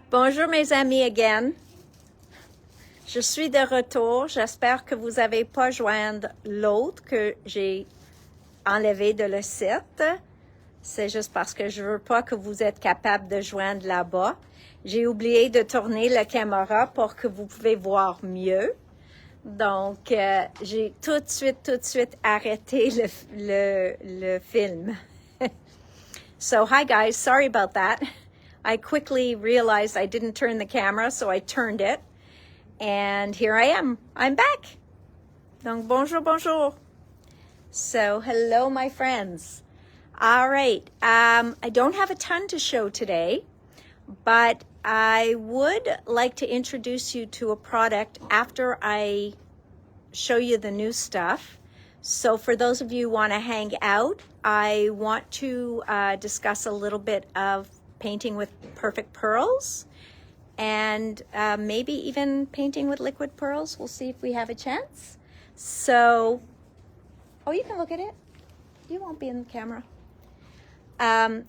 Bonjour mes amis again. Je suis de retour. J'espère que vous n'avez pas joindre l'autre que j'ai enlevé de le site. C'est juste parce que je veux pas que vous êtes capable de joindre là-bas. J'ai oublié de tourner la caméra pour que vous pouvez voir mieux. Donc, j'ai tout de suite arrêté le film. So, hi guys, sorry about that. I quickly realized I didn't turn the camera, so I turned it. And here I am. I'm back. Donc, bonjour. So, hello, my friends. All right. I don't have a ton to show today, but I would like to introduce you to a product after I show you the new stuff. So for those of you who want to hang out, I want to discuss a little bit of painting with perfect pearls and maybe even painting with liquid pearls. We'll see if we have a chance. So, oh, you can look at it. You won't be in the camera.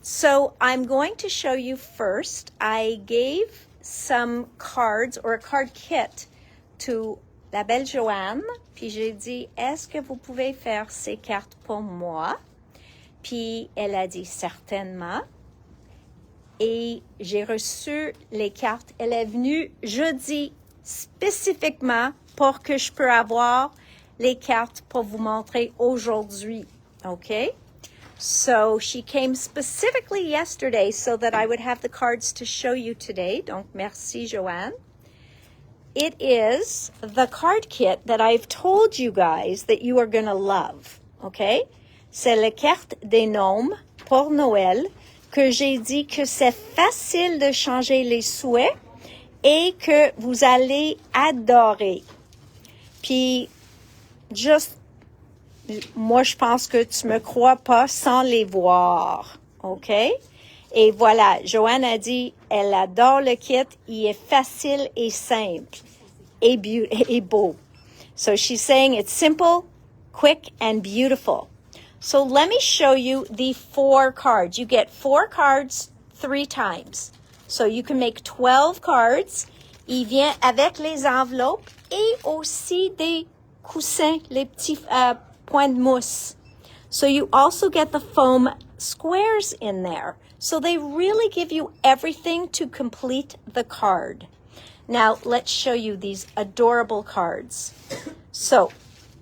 So I'm going to show you first. I gave some cards or a card kit to la belle Joanne, puis j'ai dit, est-ce que vous pouvez faire ces cartes pour moi? Puis elle a dit, certainement. Et j'ai reçu les cartes. Elle est venue jeudi spécifiquement pour que je peux avoir les cartes pour vous montrer aujourd'hui. Okay? So she came specifically yesterday so that I would have the cards to show you today. Donc, merci, Joanne. It is the card kit that I've told you guys that you are going to love. Okay? C'est la carte des gnomes pour Noël que j'ai dit que c'est facile de changer les souhaits et que vous allez adorer. Puis, juste, moi, je pense que tu me crois pas sans les voir. OK? Et voilà, Joanne a dit, elle adore le kit, il est facile et simple et beau. So she's saying it's simple, quick, and beautiful. So let me show you the 4 cards. You get 4 cards 3 times. So you can make 12 cards. Il vient avec les enveloppes et aussi des coussins, les petits points de mousse. So you also get the foam squares in there. So they really give you everything to complete the card. Now, let's show you these adorable cards. So,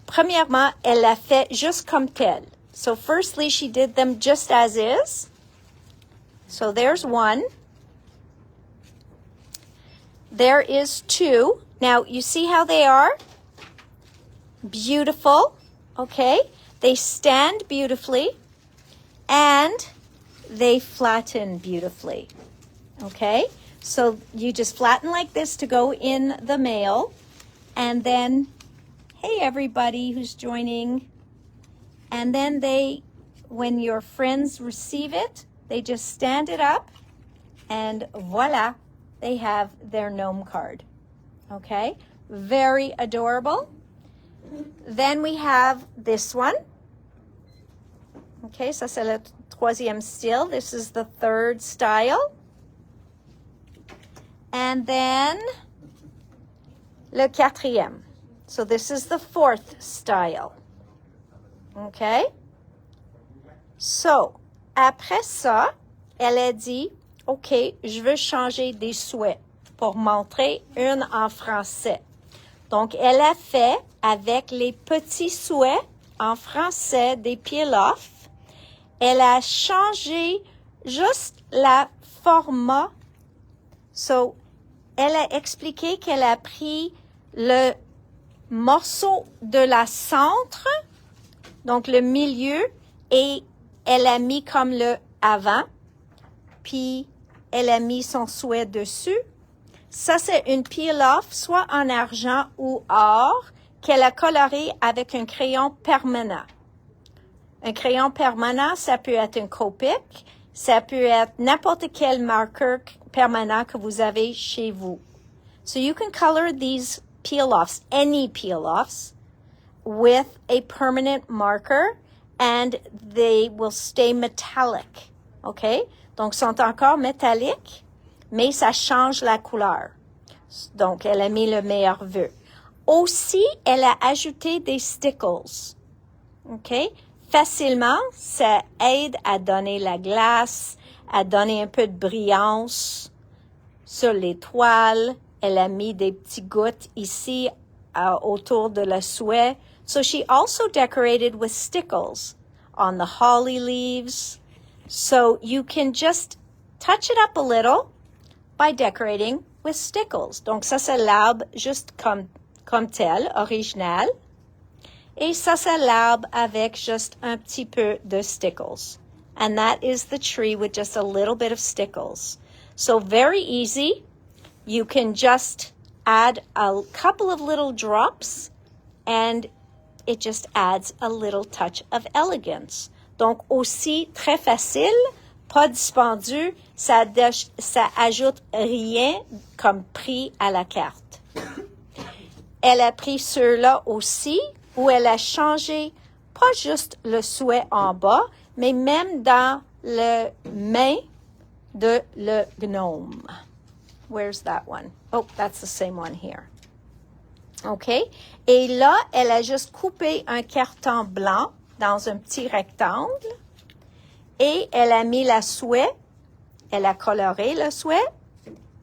premièrement, elle l'a fait juste comme tel. So, firstly, she did them just as is. So, there's 1. There is 2. Now, you see how they are? Beautiful. Okay? They stand beautifully. And they flatten beautifully. Okay? So you just flatten like this to go in the mail. And then, hey everybody who's joining. And then when your friends receive it, they just stand it up. And voila, they have their gnome card. Okay? Very adorable. Then we have this one. Okay, ça c'est le 3e style. This is the 3rd style. And then le 4e. So this is the 4th style. Okay? So, après ça, elle a dit, OK, je veux changer des souhaits pour montrer une en français. Donc, elle a fait avec les petits souhaits en français des peel-off. Elle a changé juste la format. So, elle a expliqué qu'elle a pris le morceau de la centre, donc le milieu, et elle a mis comme le avant, puis elle a mis son souhait dessus. Ça, c'est une peel-off, soit en argent ou or, qu'elle a coloré avec un crayon permanent. Un crayon permanent, ça peut être un Copic, ça peut être n'importe quel marqueur permanent que vous avez chez vous. So you can color these peel-offs, any peel-offs, with a permanent marker, and they will stay metallic. OK? Donc, sont encore métalliques. mais ça change la couleur. Donc, elle a mis le meilleur vœu. Aussi, elle a ajouté des stickles. OK? Facilement, ça aide à donner la glace, à donner un peu de brillance sur les toiles. Elle a mis des petits gouttes ici autour de la souhait. So she also decorated with stickles on the holly leaves. So you can just touch it up a little by decorating with stickles. Donc ça, c'est l'arbre juste comme tel, original. Et ça, c'est l'arbre avec juste un petit peu de stickles. And that is the tree with just a little bit of stickles. So very easy. You can just add a couple of little drops and it just adds a little touch of elegance. Donc aussi très facile, pas dispendieux, ça ajoute rien comme prix à la carte. Elle a pris ceux-là aussi, où elle a changé pas juste le souhait en bas, mais même dans le main de le gnome. Where's that one? Oh, that's the same one here. OK? Et là, elle a juste coupé un carton blanc dans un petit rectangle et elle a mis la souhait, elle a coloré le souhait,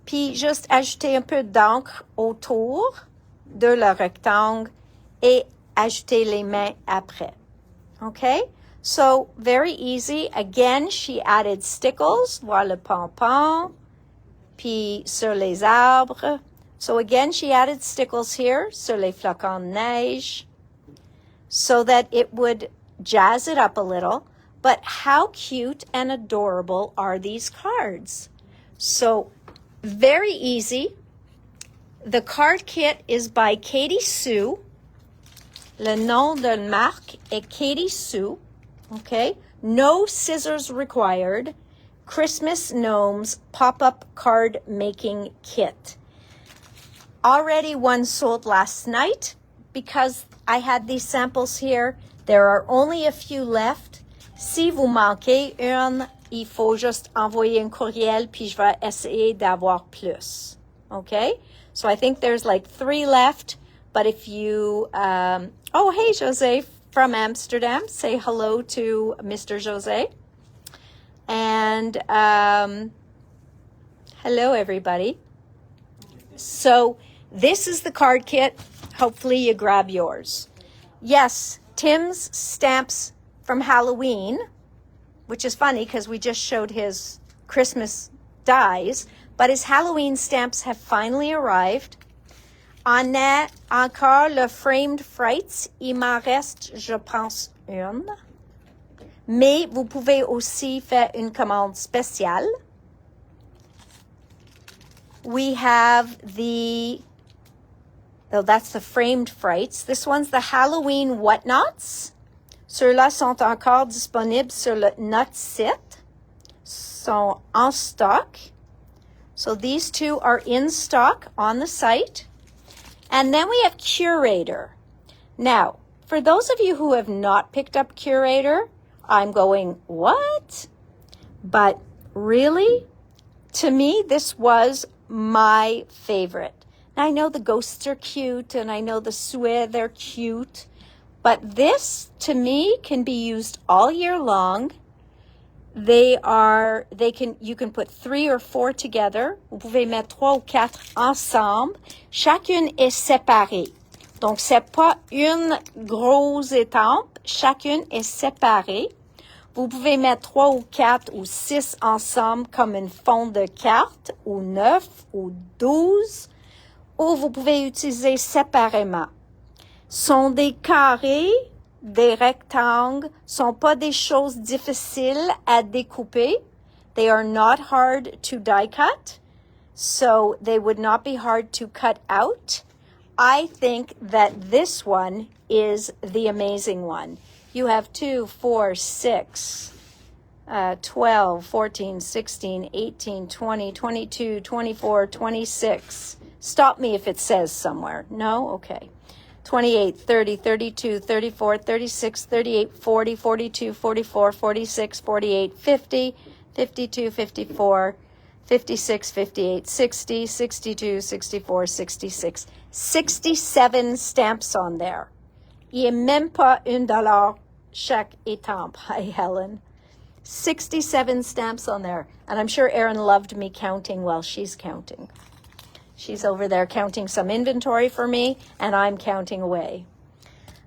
puis juste ajouté un peu d'encre autour de le rectangle et ajouter les mains après. Okay? So, very easy. Again, she added stickles, voir le pompon, puis sur les arbres. So again, she added stickles here, sur les flocons de neige, so that it would jazz it up a little. But how cute and adorable are these cards? So, very easy. The card kit is by Katie Sue. Le nom de la marque est Katie Sue. Okay? No scissors required. Christmas Gnomes Pop-Up Card Making Kit. Already one sold last night because I had these samples here. There are only a few left. Si vous manquez une, il faut juste envoyer un courriel puis je vais essayer d'avoir plus. Okay? So I think there's like 3 left, but if you, oh, hey, Jose from Amsterdam. Say hello to Mr. Jose. And hello, everybody. So this is the card kit. Hopefully you grab yours. Yes, Tim's stamps from Halloween, which is funny because we just showed his Christmas dies, but his Halloween stamps have finally arrived. On a encore le framed frights. Il m'en reste, je pense, une. Mais vous pouvez aussi faire une commande spéciale. We have that's the framed frights. This one's the Halloween whatnots. Ceux-là sont encore disponibles sur le Not Set. Sont en stock. So these two are in stock on the site. And then we have Curator. Now, for those of you who have not picked up Curator, I'm going, what? But really, to me, this was my favorite. Now, I know the ghosts are cute, and I know the souhait, they're cute. But this, to me, can be used all year long. You can put 3 or 4 together. Vous pouvez mettre 3 ou 4 ensemble. Chacune est séparée. Donc, c'est pas une grosse étampe. Chacune est séparée. Vous pouvez mettre 3 ou 4 ou 6 ensemble comme une fond de carte, ou 9 ou 12, ou vous pouvez utiliser séparément. Sont des carrés, des rectangles, sont pas des choses difficiles à découper. They are not hard to die cut, so they would not be hard to cut out. I think that this one is the amazing one. You have 2, 4, 6, 12, 14, 16, 18, 20, 22, 24, 26. Stop me if it says somewhere. No? Okay. 28, 30, 32, 34, 36, 38, 40, 42, 44, 46, 48, 50, 52, 54, 56, 58, 60, 62, 64, 66. 67 stamps on there. Il n'y a même pas $1 chaque étampe. Hi, Helen. 67 stamps on there. And I'm sure Erin loved me counting while she's counting. She's over there counting some inventory for me, and I'm counting away.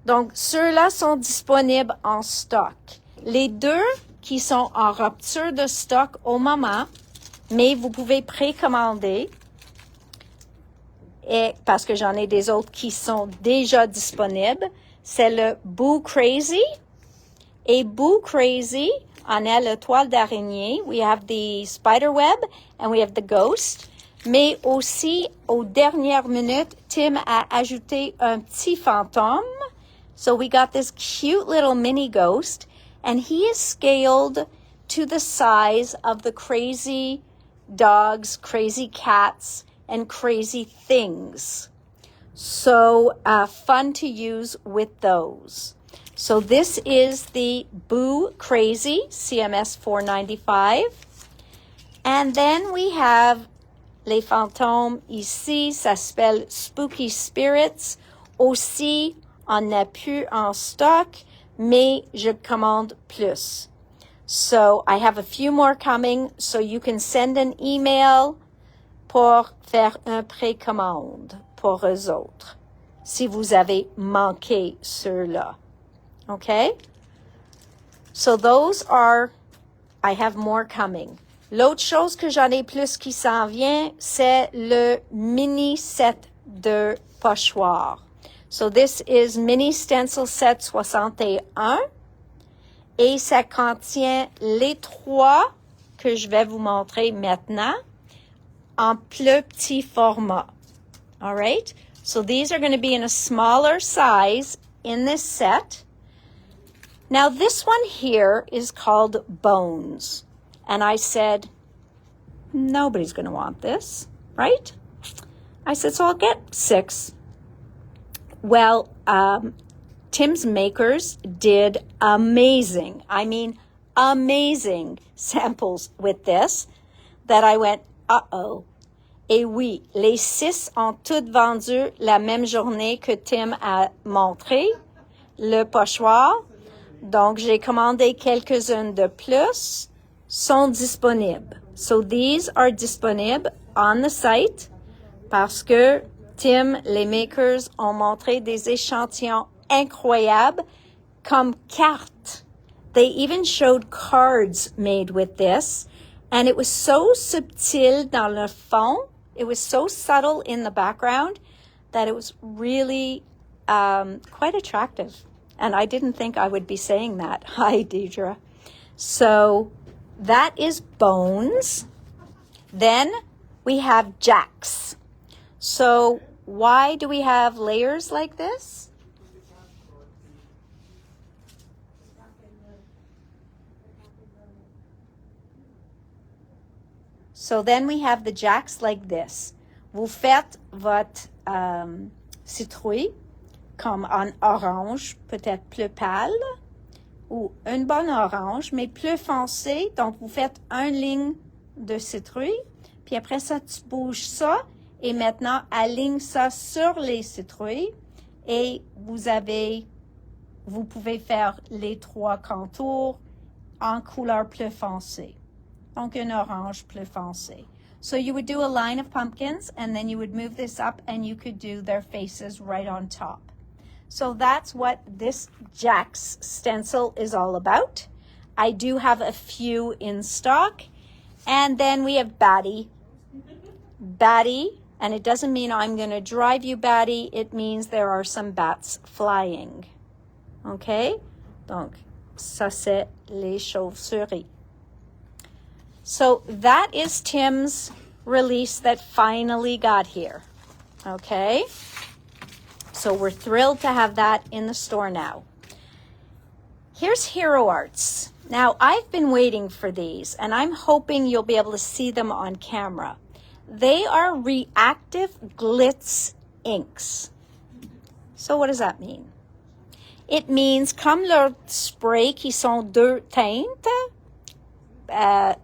Donc, ceux-là sont disponibles en stock. Les deux qui sont en rupture de stock au moment, mais vous pouvez précommander, et parce que j'en ai des autres qui sont déjà disponibles, c'est le Boo Crazy. Et Boo Crazy, on a le toile d'araignée. We have the spider web and we have the ghost. Mais aussi, aux dernières minutes, Tim a ajouté un petit fantôme. So we got this cute little mini ghost, and he is scaled to the size of the crazy dogs, crazy cats, and crazy things. So fun to use with those. So this is the Boo Crazy CMS 495. And then we have les fantômes ici, ça s'appelle Spooky Spirits. Aussi, on n'a plus en stock, mais je commande plus. So I have a few more coming, so you can send an email pour faire un précommande pour eux autres, si vous avez manqué ceux-là. Okay? So those are, I have more coming. L'autre chose que j'en ai plus qui s'en vient, c'est le mini set de pochoir. So this is mini stencil set 61 et ça contient les trois que je vais vous montrer maintenant en plus petit format. All right? So these are going to be in a smaller size in this set. Now this one here is called Bones. And I said, nobody's going to want this, right? I said, so I'll get 6. Well, Tim's Makers did amazing. I mean, amazing samples with this that I went, uh-oh. Et oui, les 6 ont toutes vendu la même journée que Tim a montré, le pochoir. Donc, j'ai commandé quelques-unes de plus, sont disponibles. So these are disponibles on the site parce que Tim, les makers, ont montré des échantillons incroyables comme cartes. They even showed cards made with this, and it was so subtil dans le fond, it was so subtle in the background that it was really quite attractive. And I didn't think I would be saying that. Hi, Deidre. So that is Bones. Then we have Jacks. So why do we have layers like this? So then we have the Jacks like this. Vous faites votre citrouille comme en orange, peut-être plus pâle, ou une bonne orange, mais plus foncée. Donc, vous faites une ligne de citrouille, puis après ça, tu bouges ça, et maintenant, aligne ça sur les citrouilles, et vous pouvez faire les 3 contours en couleur plus foncée. Donc, une orange plus foncée. So you would do a line of pumpkins, and then you would move this up, and you could do their faces right on top. So that's what this Jack's stencil is all about. I do have a few in stock. And then we have Batty. Batty, and it doesn't mean I'm going to drive you batty. It means there are some bats flying. Okay? Donc, ça c'est les chauves-souris. So that is Tim's release that finally got here. Okay? So we're thrilled to have that in the store now. Here's Hero Arts. Now, I've been waiting for these, and I'm hoping you'll be able to see them on camera. They are reactive glitz inks. So what does that mean? It means, comme leur spray qui sont 2 teintes,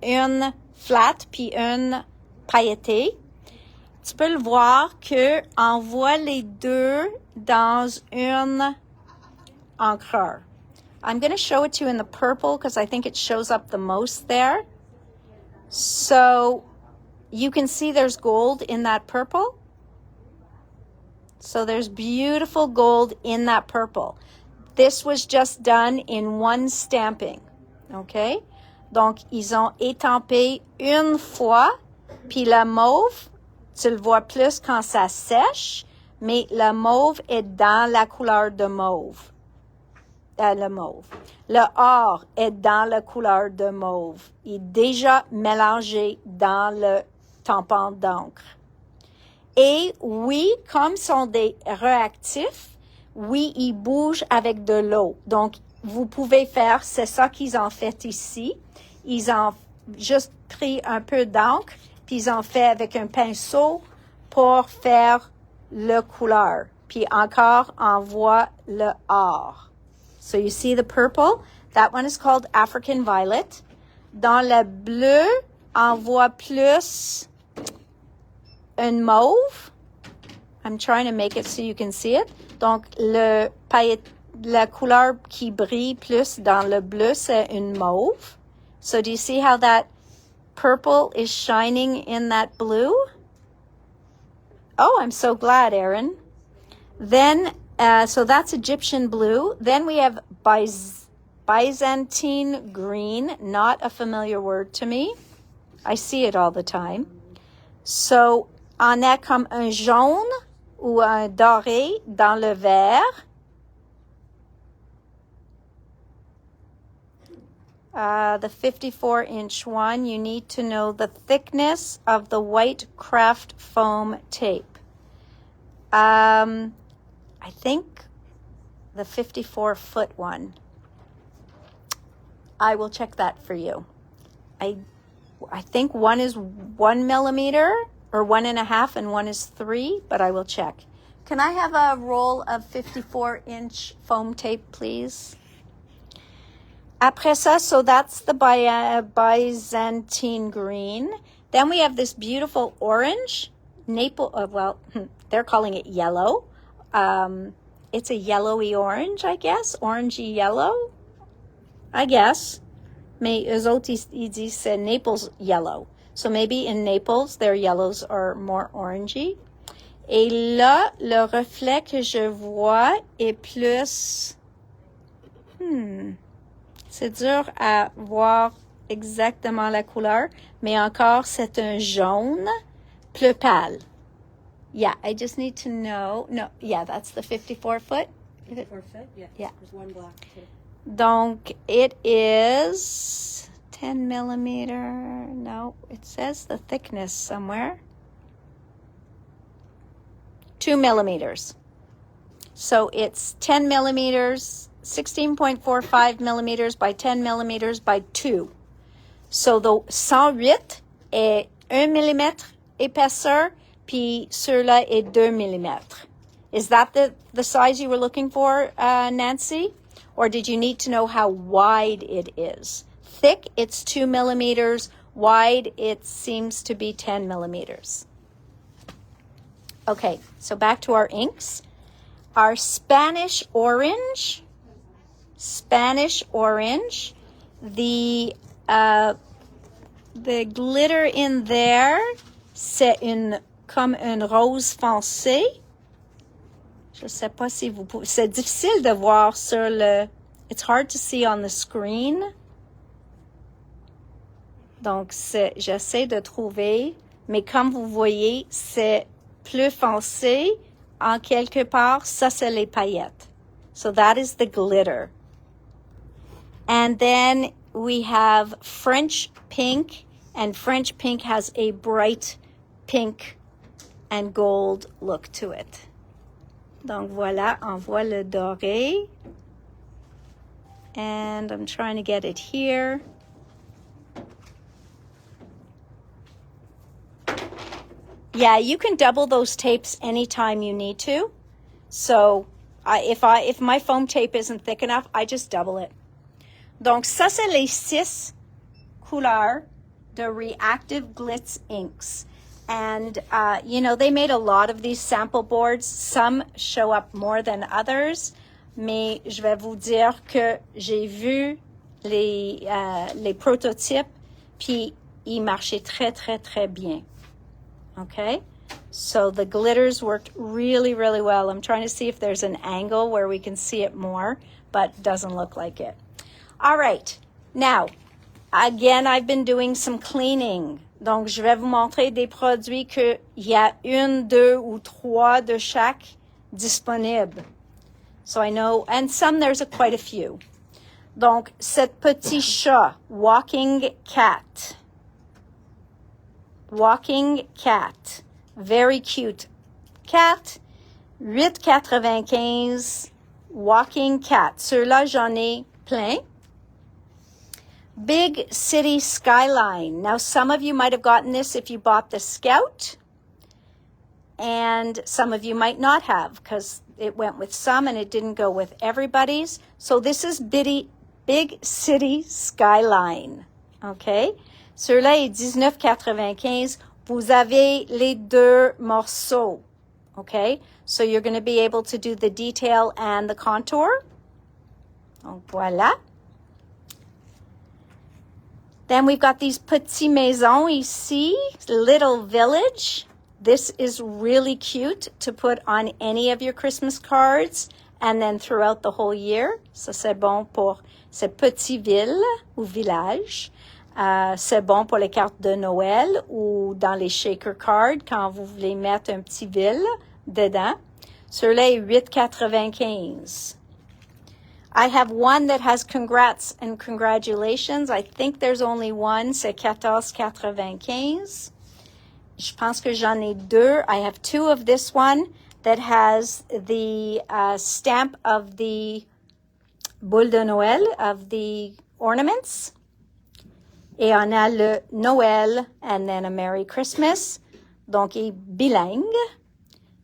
une flat puis une pailletée, tu peux le voir que envoie les deux dans une encreur. I'm going to show it to you in the purple because I think it shows up the most there. So you can see there's gold in that purple. So there's beautiful gold in that purple. This was just done in one stamping. Okay? Donc, ils ont étampé une fois, puis le mauve, tu le vois plus quand ça sèche, mais le mauve est dans la couleur de mauve. Le mauve. Le or est dans la couleur de mauve. Il est déjà mélangé dans le tampon d'encre. Et oui, comme sont des réactifs, oui, ils bougent avec de l'eau. Donc, vous pouvez faire, c'est ça qu'ils ont fait ici. Ils ont juste pris un peu d'encre, puis ils ont fait avec un pinceau pour faire le couleur. Puis encore, on voit le or. So you see the purple? That one is called African violet. Dans le bleu, on voit plus un mauve. I'm trying to make it so you can see it. Donc, la couleur qui brille plus dans le bleu, c'est une mauve. So do you see how that purple is shining in that blue? Oh, I'm so glad, Erin. Then, so that's Egyptian blue. Then we have Byzantine green, not a familiar word to me. I see it all the time. So, on a comme un jaune ou un doré dans le vert. The 54-inch one, you need to know the thickness of the white craft foam tape. I think the 54-foot one. I will check that for you. I think one is 1 millimeter or 1.5 and one is 3, but I will check. Can I have a roll of 54-inch foam tape, please? Après ça, so that's the Byzantine green. Then we have this beautiful orange. They're calling it yellow. It's a yellowy orange, I guess. Orangey yellow, I guess. Mais eux autres, ils disent c'est Naples yellow. So maybe in Naples, their yellows are more orangey. Et là, le reflet que je vois est plus... C'est dur à voir exactement la couleur, mais encore, c'est un jaune plus pâle. Yeah, I just need to know. No, yeah, that's the 54-foot. 54-foot? Yeah. There's one block too. Donc, it is 10 millimeter. No, it says the thickness somewhere. 2 millimeters. So it's 10 millimeters, 16.45 millimeters by 10 millimeters by 2. So the 108 est 1 millimètre épaisseur, puis ceux-là est 2 millimètres. Is that the size you were looking for, Nancy? Or did you need to know how wide it is? Thick, it's 2 millimeters. Wide, it seems to be 10 millimeters. Okay, so back to our inks. Our Spanish orange, the glitter in there, c'est comme un rose foncé. Je sais pas si vous pouvez, c'est difficile de voir sur it's hard to see on the screen. Donc, j'essaie de trouver, mais comme vous voyez, c'est plus foncé. En quelque part, ça c'est les paillettes. So that is the glitter. And then we have French pink, and French pink has a bright pink and gold look to it. Donc voilà, on voit le doré. And I'm trying to get it here. Yeah, you can double those tapes anytime you need to. So if my foam tape isn't thick enough, I just double it. Donc ça, c'est les 6 couleurs de reactive glitz inks. And, you know, they made a lot of these sample boards. Some show up more than others. Mais je vais vous dire que j'ai vu les prototypes, puis ils marchaient très, très, très bien. Okay? So the glitters worked really, really well. I'm trying to see if there's an angle where we can see it more, but doesn't look like it. All right. Now, again, I've been doing some cleaning. Donc, je vais vous montrer des produits qu'il y a 1, 2 ou 3 de chaque disponibles. So I know, and some there's quite a few. Donc, cette petit chat, walking cat. Walking cat. Very cute cat. 8,95. Walking cat. Ceux-là, j'en ai plein. Big City Skyline. Now, some of you might have gotten this if you bought the Scout. And some of you might not have because it went with some and it didn't go with everybody's. So this is Big City Skyline. Okay? Ceux-là est 19,95. Vous avez les deux morceaux. Okay? So you're going to be able to do the detail and the contour. Donc voilà. Then we've got these petits maisons ici, little village. This is really cute to put on any of your Christmas cards and then throughout the whole year. Ça, c'est bon pour ces petites villes ou villages. C'est bon pour les cartes de Noël ou dans les shaker cards quand vous voulez mettre un petit ville dedans. Ceux-là est 8,95. I have one that has congrats and congratulations. I think there's only one. C'est 14,95. Je pense que j'en ai deux. I have two of this one that has the stamp of the boule de Noël, of the ornaments. Et on a le Noël and then a Merry Christmas. Donc, il est bilingue.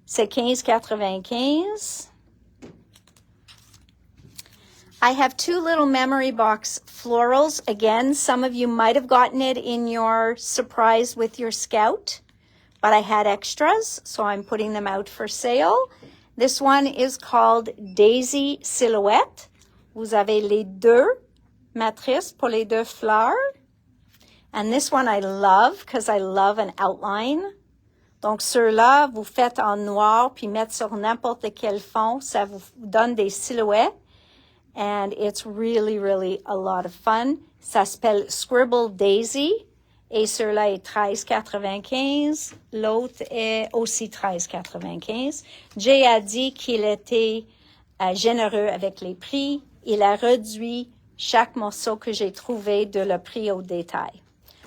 C'est 15,95. I have two little memory box florals. Again, some of you might have gotten it in your surprise with your Scout, but I had extras, so I'm putting them out for sale. This one is called Daisy Silhouette. Vous avez les deux matrices pour les deux fleurs. And this one I love because I love an outline. Donc, ceux-là, vous faites en noir puis mettre sur n'importe quel fond. Ça vous donne des silhouettes. And it's really, really a lot of fun. Ça s'appelle Scribble Daisy. Et ceux-là est 13,95. L'autre est aussi 13,95. Jay a dit qu'il était généreux avec les prix. Il a réduit chaque morceau que j'ai trouvé de le prix au détail.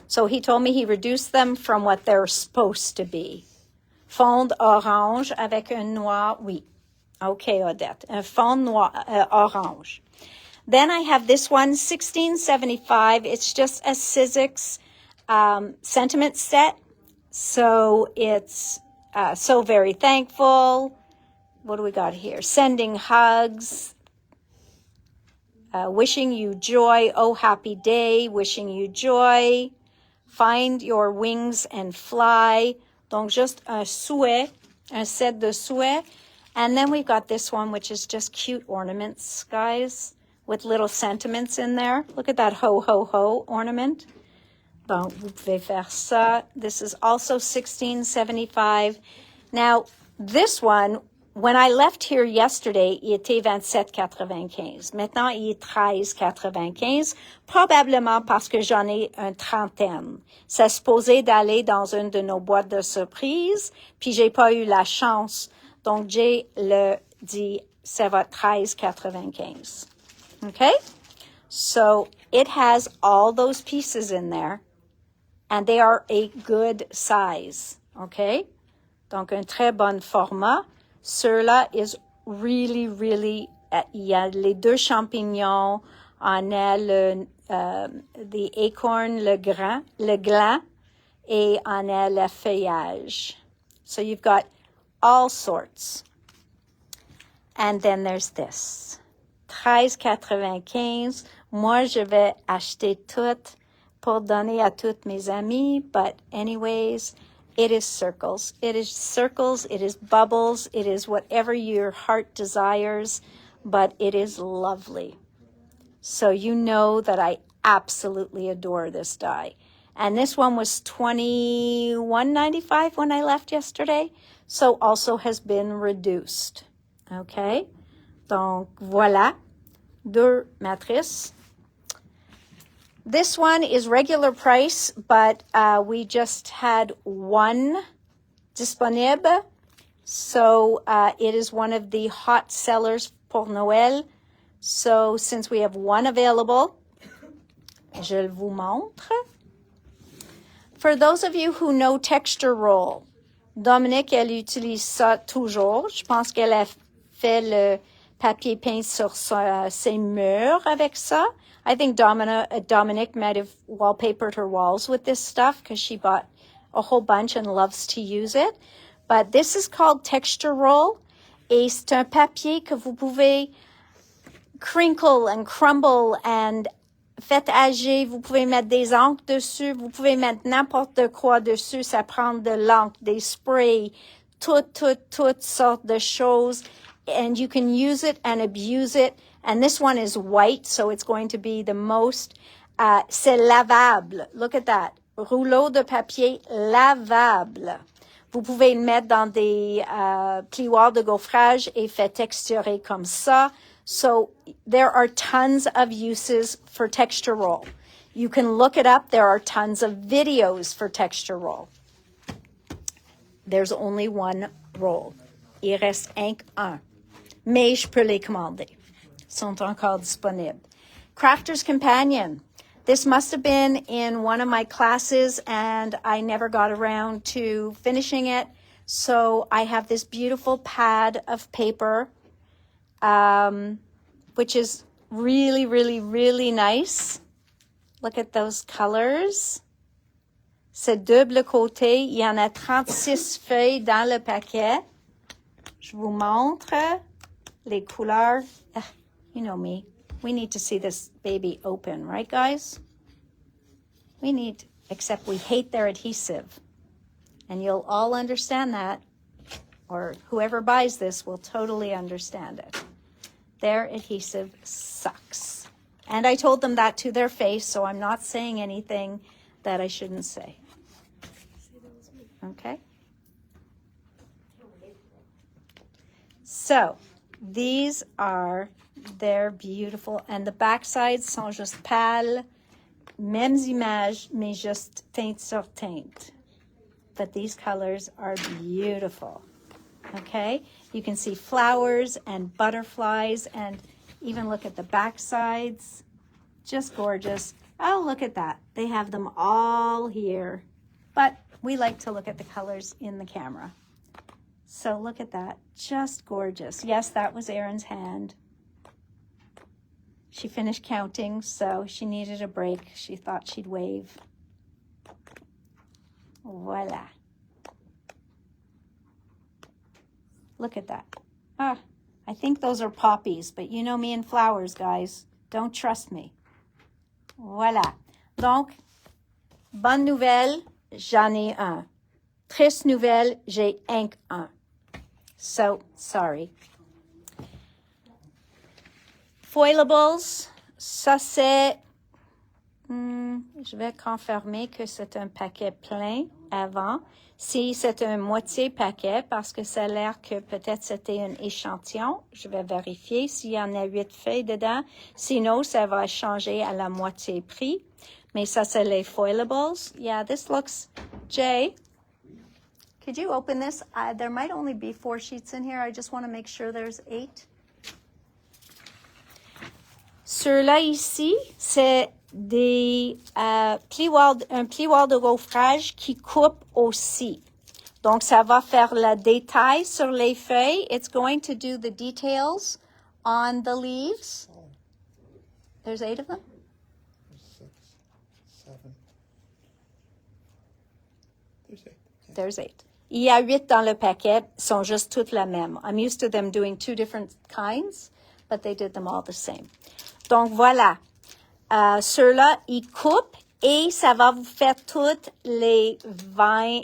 So he told me he reduced them from what they're supposed to be. Fond orange avec un noir, oui. Okay, Odette. Un fond noir, orange. Then I have this one, $16.75. It's just a Sizzix sentiment set. So it's so very thankful. What do we got here? Sending hugs. Wishing you joy. Oh, happy day. Wishing you joy. Find your wings and fly. Donc, juste un souhait, un set de souhaits. And then we've got this one, which is just cute ornaments, guys, with little sentiments in there. Look at that ho, ho, ho ornament. Donc, vous pouvez faire ça. This is also $16.75. Now, this one, when I left here yesterday, il était 27,95. Maintenant, il est 13,95, probablement parce que j'en ai une trentaine. C'est supposé d'aller dans une de nos boîtes de surprise, puis j'ai pas eu la chance. Donc, j'ai le dit, ça va 13,95. Okay? So, it has all those pieces in there, and they are a good size. Okay? Donc, un très bon format. Ceux-là is really, really, il y a les deux champignons, on a the acorn, le gland, et on a le feuillage. So you've got all sorts. And then there's this. $13,95. Moi, je vais acheter tout pour donner à toutes mes amies, but anyways, it is circles. It is circles, it is bubbles, it is whatever your heart desires, but it is lovely. So you know that I absolutely adore this die. And this one was $21.95 when I left yesterday, so also has been reduced. Okay? Donc, voilà, 2 matrices. This one is regular price, but we just had one disponible. So it is one of the hot sellers pour Noël. So since we have one available, je le vous montre. For those of you who know texture roll, Dominique, elle utilise ça toujours. Je pense qu'elle a fait le papier peint sur ses murs avec ça. I think Dominique might have wallpapered her walls with this stuff because she bought a whole bunch and loves to use it. But this is called texture roll. Et c'est un papier que vous pouvez crinkle and crumble and faites ager. Vous pouvez mettre des encres dessus. Vous pouvez mettre n'importe quoi dessus. Ça prend de l'encre, des sprays, toutes sortes de choses. And you can use it and abuse it. And this one is white, so it's going to be the most, c'est lavable. Look at that. Rouleau de papier lavable. Vous pouvez le mettre dans des plioirs de gaufrage et faire texturer comme ça. So there are tons of uses for texture roll. You can look it up. There are tons of videos for texture roll. There's only one roll. Il reste un. Mais je peux les commander. Sont encore disponibles. Crafter's Companion. This must have been in one of my classes and I never got around to finishing it. So I have this beautiful pad of paper, which is really, really, really nice. Look at those colors. C'est double côté. Il y en a 36 feuilles dans le paquet. Je vous montre les couleurs. You know me. We need to see this baby open, right, guys? We need, except we hate their adhesive. And you'll all understand that, or whoever buys this will totally understand it. Their adhesive sucks. And I told them that to their face, so I'm not saying anything that I shouldn't say. Okay? So, these are, they're beautiful. And the back sides sont juste pâles. Mêmes images, mais juste teinte sur teinte. But these colors are beautiful. Okay? You can see flowers and butterflies and even look at the back sides. Just gorgeous. Oh, look at that. They have them all here. But we like to look at the colors in the camera. So look at that. Just gorgeous. Yes, that was Erin's hand. She finished counting, so she needed a break. She thought she'd wave. Voila. Look at that. Ah, I think those are poppies, but you know me and flowers, guys. Don't trust me. Voilà. Donc, bonne nouvelle, j'en ai un. Triste nouvelle, j'ai un. So, sorry. Foilables, ça c'est, je vais confirmer que c'est un paquet plein avant. Si c'est un moitié paquet, parce que ça a l'air que peut-être c'était un échantillon, je vais vérifier s'il y en a 8 feuilles dedans. Sinon, ça va changer à la moitié prix. Mais ça c'est les foilables. Yeah, this looks, Jay, could you open this? There might only be 4 sheets in here. I just want to make sure there's 8. Ceux-là ici, c'est des un plioir de gaufrage qui coupe aussi. Donc, ça va faire le détail sur les feuilles. It's going to do the details on the leaves. There's 8 of them? 6, 7. There's 8. Il y a 8 dans le paquet, sont juste toutes la même. I'm used to them doing 2 different kinds, but they did them all the same. Donc, voilà. Ceux-là, ils coupent Et ça va vous faire toutes les veins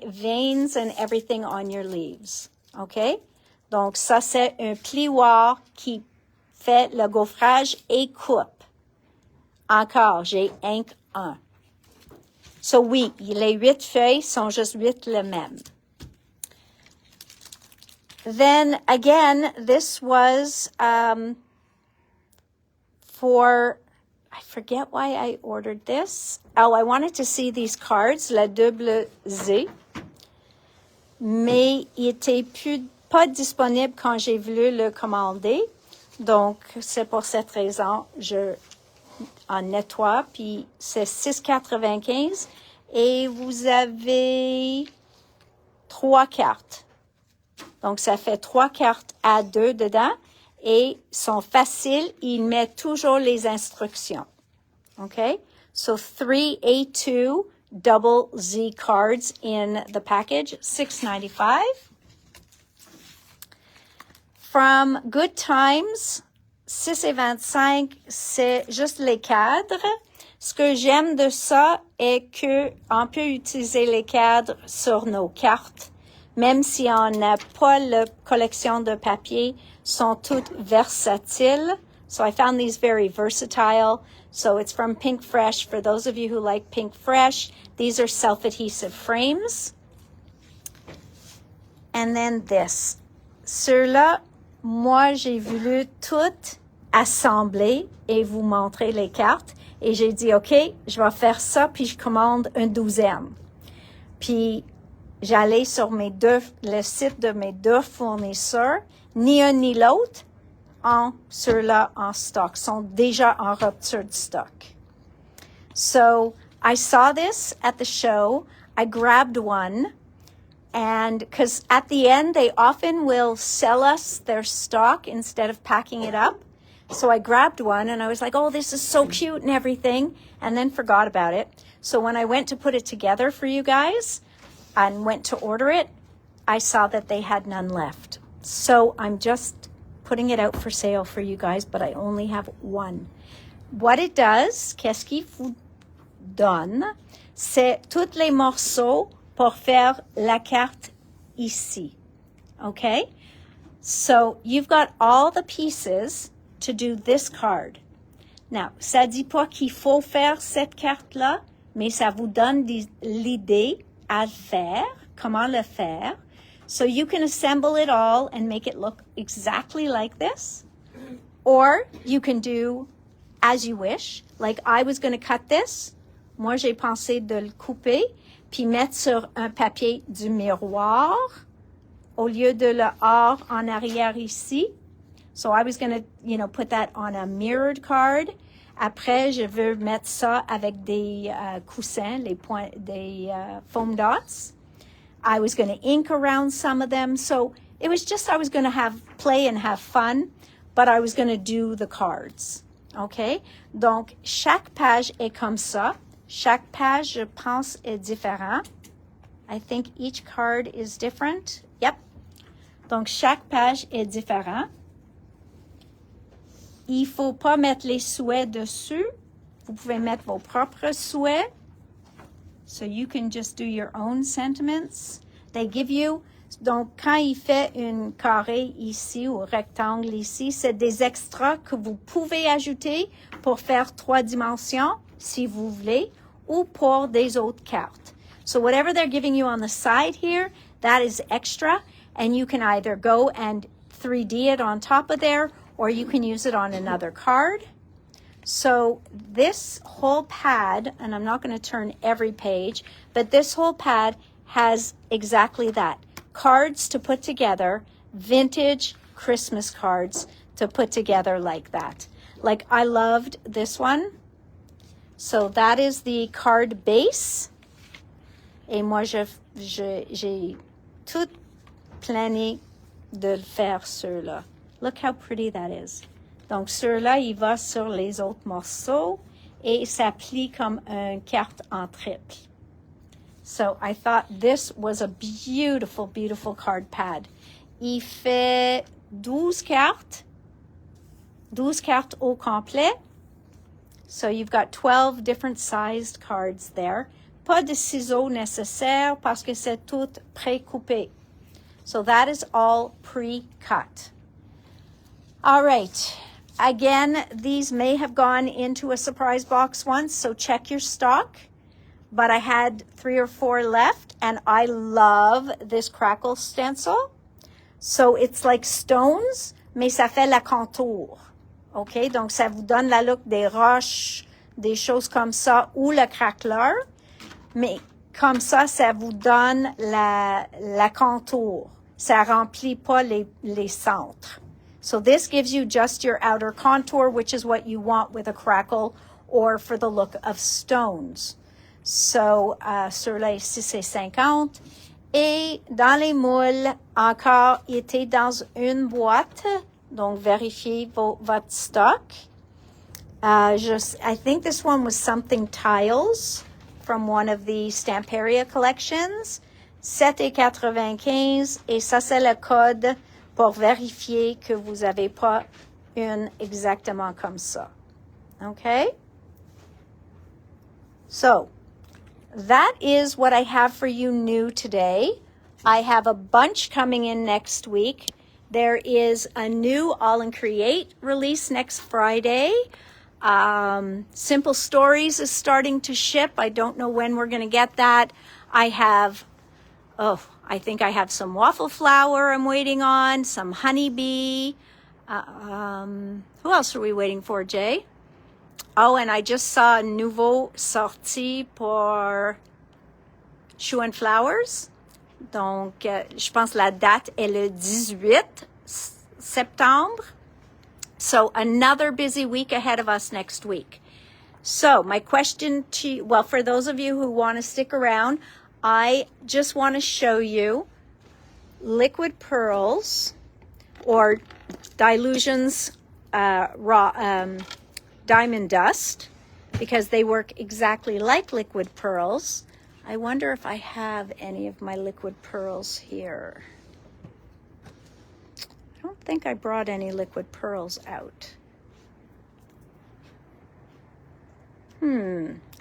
and everything on your leaves. OK? Donc, ça, c'est un plioir qui fait le gaufrage et coupe. Encore, j'ai un. So, oui, les 8 feuilles sont juste 8 les mêmes. Then, again, this was for... I forget why I ordered this. Oh, I wanted to see these cards, la double Z. Mais il était pas disponible quand j'ai voulu le commander. Donc, c'est pour cette raison, je en nettoie. Puis, c'est 6,95. Et vous avez 3 cartes. Donc, ça fait 3 cartes à 2 dedans. Et sont faciles, ils mettent toujours les instructions. Okay? So 3 A2 double Z cards in the package, $6.95. From Good Times, 6,25, c'est juste les cadres. Ce que j'aime de ça est que on peut utiliser les cadres sur nos cartes, même si on n'a pas la collection de papier, sont toutes versatiles. So I found these very versatile. So it's from Pink Fresh. For those of you who like Pink Fresh, these are self-adhesive frames. And then this. Ceux-là, moi, j'ai voulu tout assembler et vous montrer les cartes. Et j'ai dit, OK, je vais faire ça, puis je commande une 12e. Puis, j'allais sur le site de mes 2 fournisseurs. Ni un ni l'autre ont ceux-là en stock, sont déjà en rupture de stock. So I saw this at the show. I grabbed one, and because at the end they often will sell us their stock instead of packing it up. So I grabbed one and I was like, oh, this is so cute and everything, and then forgot about it. So when I went to put it together for you guys and went to order it, I saw that they had none left. So I'm just putting it out for sale for you guys, but I only have one. What it does, qu'est-ce qu'il vous donne, c'est tous les morceaux pour faire la carte ici. Okay? So you've got all the pieces to do this card. Now, ça dit pas qu'il faut faire cette carte-là, mais ça vous donne l'idée à faire, comment le faire. So you can assemble it all and make it look exactly like this. Or you can do as you wish. Like I was going to cut this. Moi, j'ai pensé de le couper puis mettre sur un papier du miroir au lieu de le or en arrière ici. So I was going to, put that on a mirrored card. Après, je veux mettre ça avec des coussins, des foam dots. I was going to ink around some of them. So it was just, I was going to play and have fun, but I was going to do the cards. OK? Donc, chaque page est comme ça. Chaque page, je pense, est différent. I think each card is different. Yep. Donc, chaque page est différent. Il faut pas mettre les souhaits dessus. Vous pouvez mettre vos propres souhaits. So you can just do your own sentiments. They give you, donc quand il fait une carré ici ou rectangle ici, c'est des extras que vous pouvez ajouter pour faire 3 dimensions si vous voulez ou pour des autres cartes. So whatever they're giving you on the side here, that is extra, and you can either go and 3D it on top of there or you can use it on another card. So this whole pad, and I'm not going to turn every page, but this whole pad has exactly that. Cards to put together, vintage Christmas cards to put together like that. Like I loved this one. So that is the card base. Et moi, j'ai tout plané de faire ceux-là. Look how pretty that is. Donc, ceux-là, il va sur les autres morceaux et ça plie comme une carte en triple. So, I thought this was a beautiful, beautiful card pad. Il fait 12 cartes au complet. So you've got 12 different sized cards there. Pas de ciseaux nécessaires parce que c'est tout pré-coupé. So that is all pre-cut. All right. Again, these may have gone into a surprise box once, so check your stock. But I had 3 or 4 left, and I love this crackle stencil. So it's like stones, mais ça fait la contour. OK? Donc, ça vous donne la look des roches, des choses comme ça, ou le craqueleur. Mais comme ça, ça vous donne la contour. Ça remplit pas les centres. So this gives you just your outer contour, which is what you want with a crackle or for the look of stones. So, sur les 6,50. Et dans les moules, encore, était dans une boîte. Donc, vérifiez votre stock. I think this one was something tiles from one of the Stamperia collections. 7,95. Et ça, c'est le code pour vérifier que vous n'avez pas une exactement comme ça. Okay? So, that is what I have for you new today. I have a bunch coming in next week. There is a new All in Create release next Friday. Simple Stories is starting to ship. I don't know when we're going to get that. I think I have some waffle flour I'm waiting on, some honeybee. Who else are we waiting for, Jay? Oh, and I just saw a nouveau sorti pour Shoe and Flowers. Donc, je pense la date est le 18 septembre. So, another busy week ahead of us next week. So, my question to you, well, for those of you who want to stick around, I just want to show you liquid pearls or Dilution's diamond dust, because they work exactly like liquid pearls. I wonder if I have any of my liquid pearls here. I don't think I brought any liquid pearls out.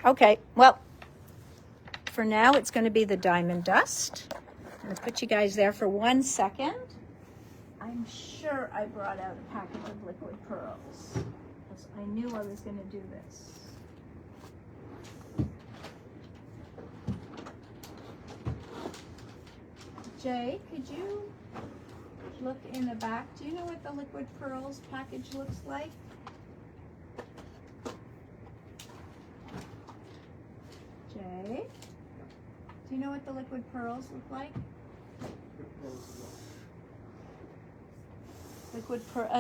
Okay, well, for now it's going to be the diamond dust. I'm going to put you guys there for 1 second. I'm sure I brought out a package of liquid pearls. I knew I was going to do this. Jay, could you look in the back? Do you know what the liquid pearls package looks like? Jay, do you know what the liquid pearls look like?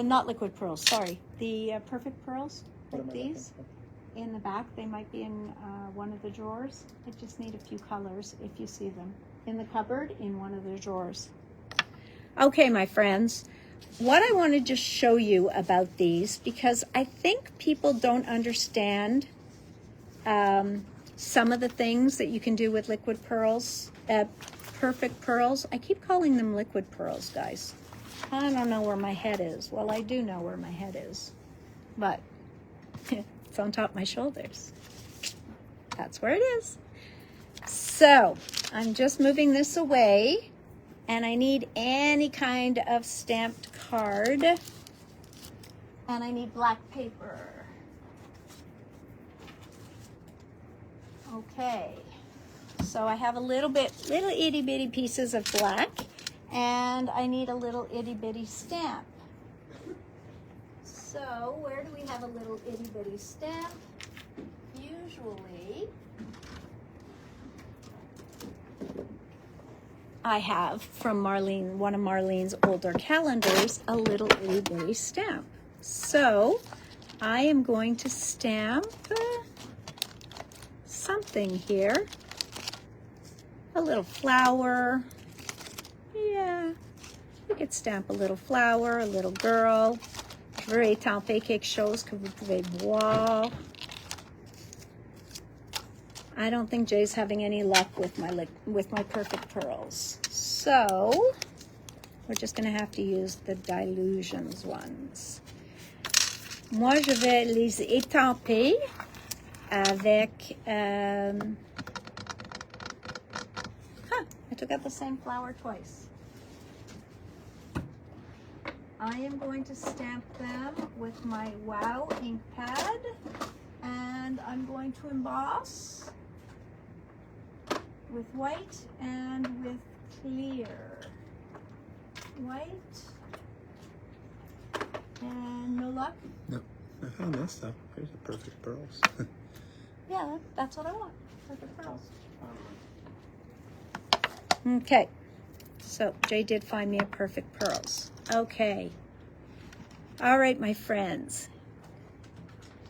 Not liquid pearls, sorry. The perfect pearls, like these. In the back, they might be in one of the drawers. I just need a few colors if you see them. In the cupboard, in one of the drawers. Okay, my friends. What I want to just show you about these, because I think people don't understand some of the things that you can do with liquid pearls, perfect pearls. I keep calling them liquid pearls, guys. I don't know where my head is. Well, I do know where my head is, but it's on top of my shoulders. That's where it is. So I'm just moving this away, and I need any kind of stamped card, and I need black paper. Okay, so I have a little itty bitty pieces of black, and I need a little itty bitty stamp. So where do we have a little itty bitty stamp? Usually I have from Marlene, one of Marlene's older calendars, a little itty bitty stamp. So I am going to stamp something here. A little flower. Yeah, you could stamp a little flower, a little girl. Je veux étamper quelque chose que vous pouvez boire. I don't think Jay's having any luck with my perfect pearls. So we're just going to have to use the Dilutions ones. Moi, je vais les étamper avec... I took out the same flower twice. I am going to stamp them with my Wow ink pad, and I'm going to emboss with white and with clear. White. And no luck? No. I found this stuff. Here's the perfect pearls. Yeah, that's what I want. Perfect pearls. Okay. So Jay did find me a perfect pearls. Okay. All right, my friends.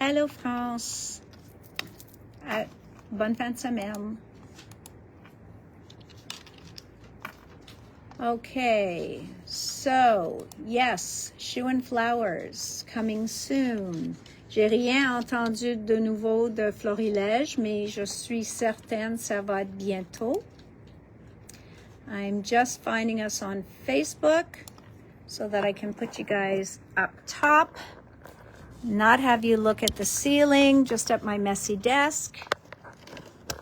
Hello, France. Bonne fin de semaine. Okay, so yes, Shoe and Flowers coming soon. J'ai rien entendu de nouveau de Florilège, mais je suis certaine ça va être bientôt. I'm just finding us on Facebook so that I can put you guys up top, not have you look at the ceiling, just at my messy desk,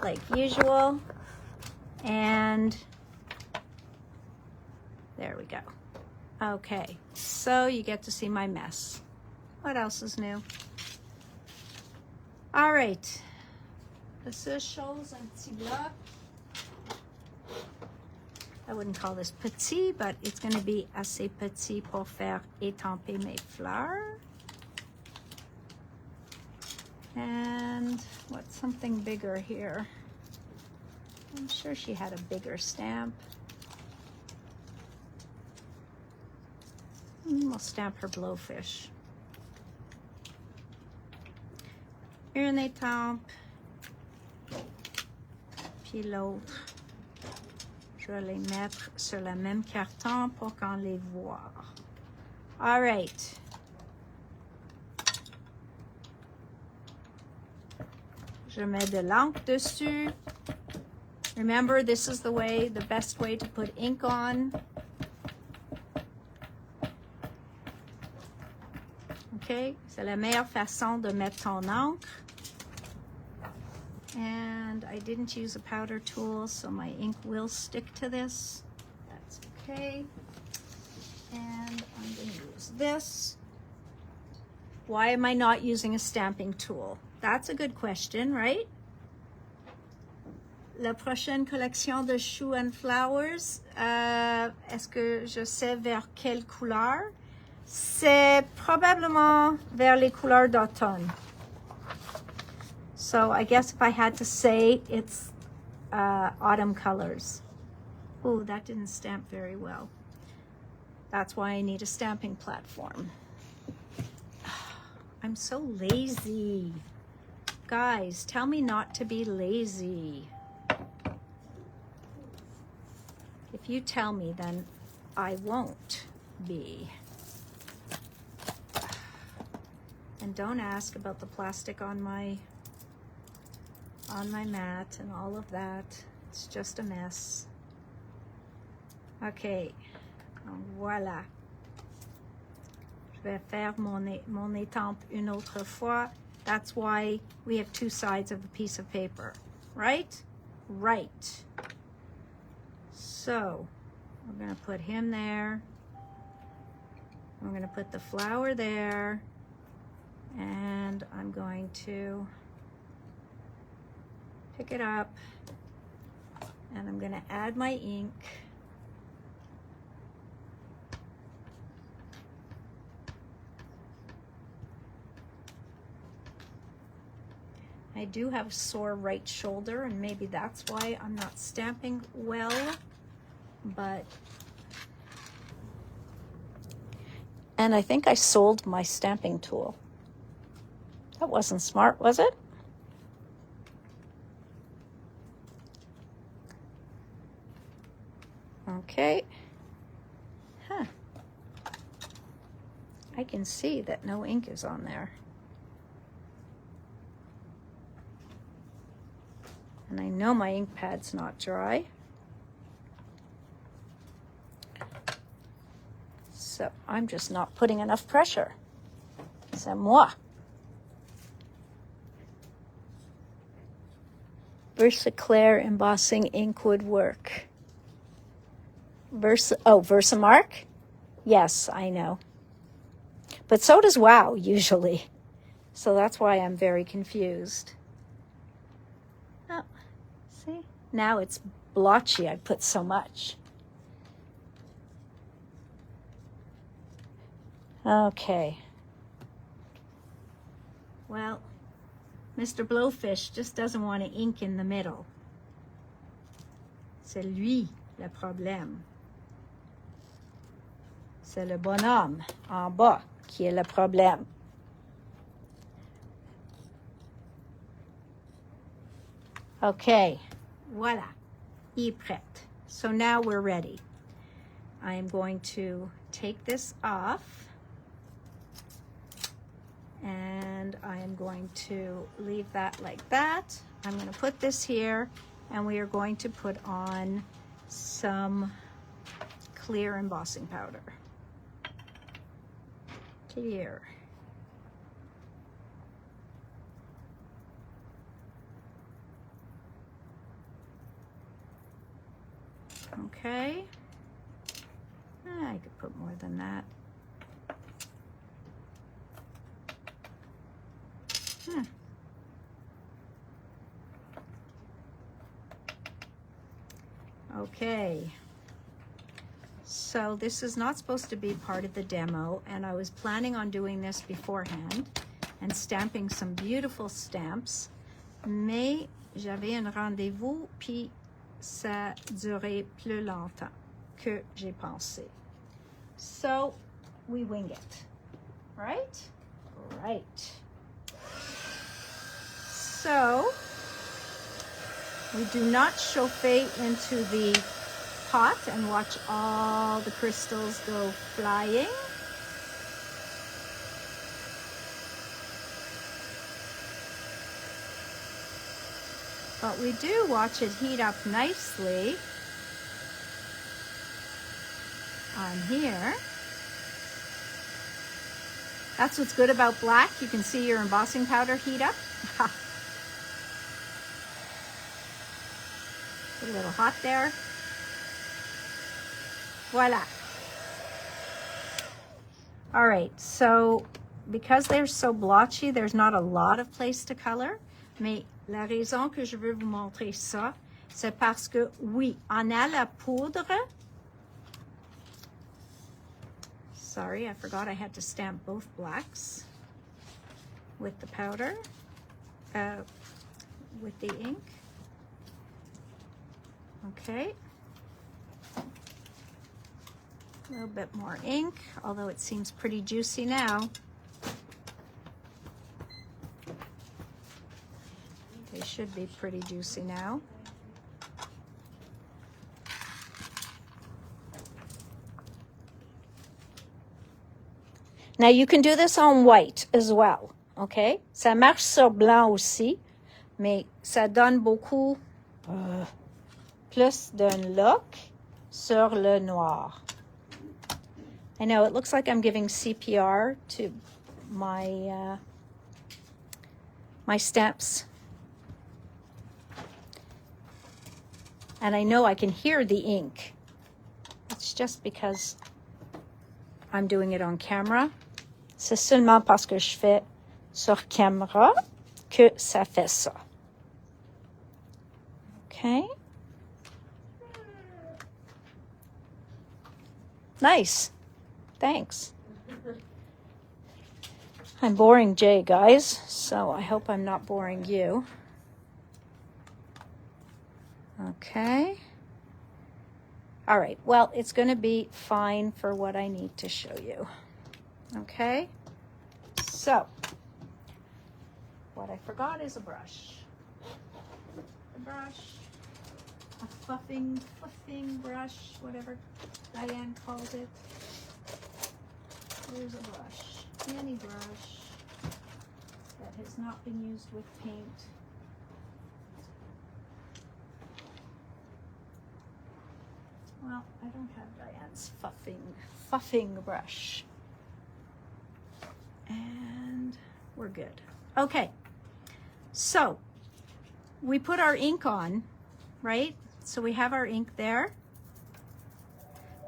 like usual. And there we go. Okay, so you get to see my mess. What else is new? All right. This is shows un petit bloc. I wouldn't call this petit, but it's going to be assez petit pour faire étamper mes fleurs. And what's something bigger here? I'm sure she had a bigger stamp. We'll stamp her blowfish. Une étampe, puis l'autre. Je vais les mettre sur le même carton pour qu'on les voit. All right. Je mets de l'encre dessus. Remember, this is the way, the best way to put ink on. Okay, c'est la meilleure façon de mettre ton encre. And I didn't use a powder tool, so my ink will stick to this. That's okay. And I'm going to use this. Why am I not using a stamping tool? That's a good question, right? La prochaine collection de Shoe and Flowers, est-ce que je sais vers quelle couleur? C'est probablement vers les couleurs d'automne. So I guess if I had to say, it's autumn colors. Oh, that didn't stamp very well. That's why I need a stamping platform. I'm so lazy. Guys, tell me not to be lazy. If you tell me, then I won't be. And don't ask about the plastic on my mat and all of that. It's just a mess. Okay, voilà. Je vais faire mon étampe une autre fois. That's why we have two sides of a piece of paper, right? Right. So, we're gonna put him there. We're gonna put the flower there. And I'm going to pick it up and I'm going to add my ink. I do have a sore right shoulder and maybe that's why I'm not stamping well, but and I think I sold my stamping tool. That wasn't smart, was it? Okay. Huh. I can see that no ink is on there. And I know my ink pad's not dry. So I'm just not putting enough pressure. C'est moi. Versaclair embossing ink would work. Versamark? Yes, I know. But so does Wow, usually. So that's why I'm very confused. Oh, see? Now it's blotchy. I put so much. Okay. Well, Mr. Blowfish just doesn't want to ink in the middle. C'est lui le problème. C'est le bonhomme en bas qui est le problème. Okay, voilà, il est prêt. So now we're ready. I am going to take this off, and I am going to leave that like that. I'm going to put this here, and we are going to put on some clear embossing powder. Clear. Okay. I could put more than that. Okay. So this is not supposed to be part of the demo, and I was planning on doing this beforehand and stamping some beautiful stamps, mais j'avais un rendez-vous, puis ça durait plus longtemps que j'ai pensé. So we wing it, right? Right. So we do not chauffer into the pot and watch all the crystals go flying. But we do watch it heat up nicely on here. That's what's good about black. You can see your embossing powder heat up. A little hot there. Voila. All right, so because they're so blotchy, there's not a lot of place to color. Mais la raison que je veux vous montrer ça, c'est parce que, oui, on a la poudre. Sorry, I forgot I had to stamp both blacks with the powder, with the ink. Okay. A little bit more ink, although it seems pretty juicy now. They should be pretty juicy now. Now you can do this on white as well, okay? Ça marche sur blanc aussi, mais ça donne beaucoup plus d'un look sur le noir. I know it looks like I'm giving CPR to my my stamps. And I know I can hear the ink. It's just because I'm doing it on camera. C'est seulement parce que je fais sur caméra que ça fait ça. Okay. Nice. Thanks. I'm boring Jay, guys, so I hope I'm not boring you. Okay. All right. Well, it's going to be fine for what I need to show you. Okay. So, what I forgot is a brush. A brush. A fluffing brush, whatever Diane called it. Here's a brush. Any brush that has not been used with paint. Well, I don't have Diane's fuffing brush. And good. Okay, so we put our ink on, right? So we have our ink there.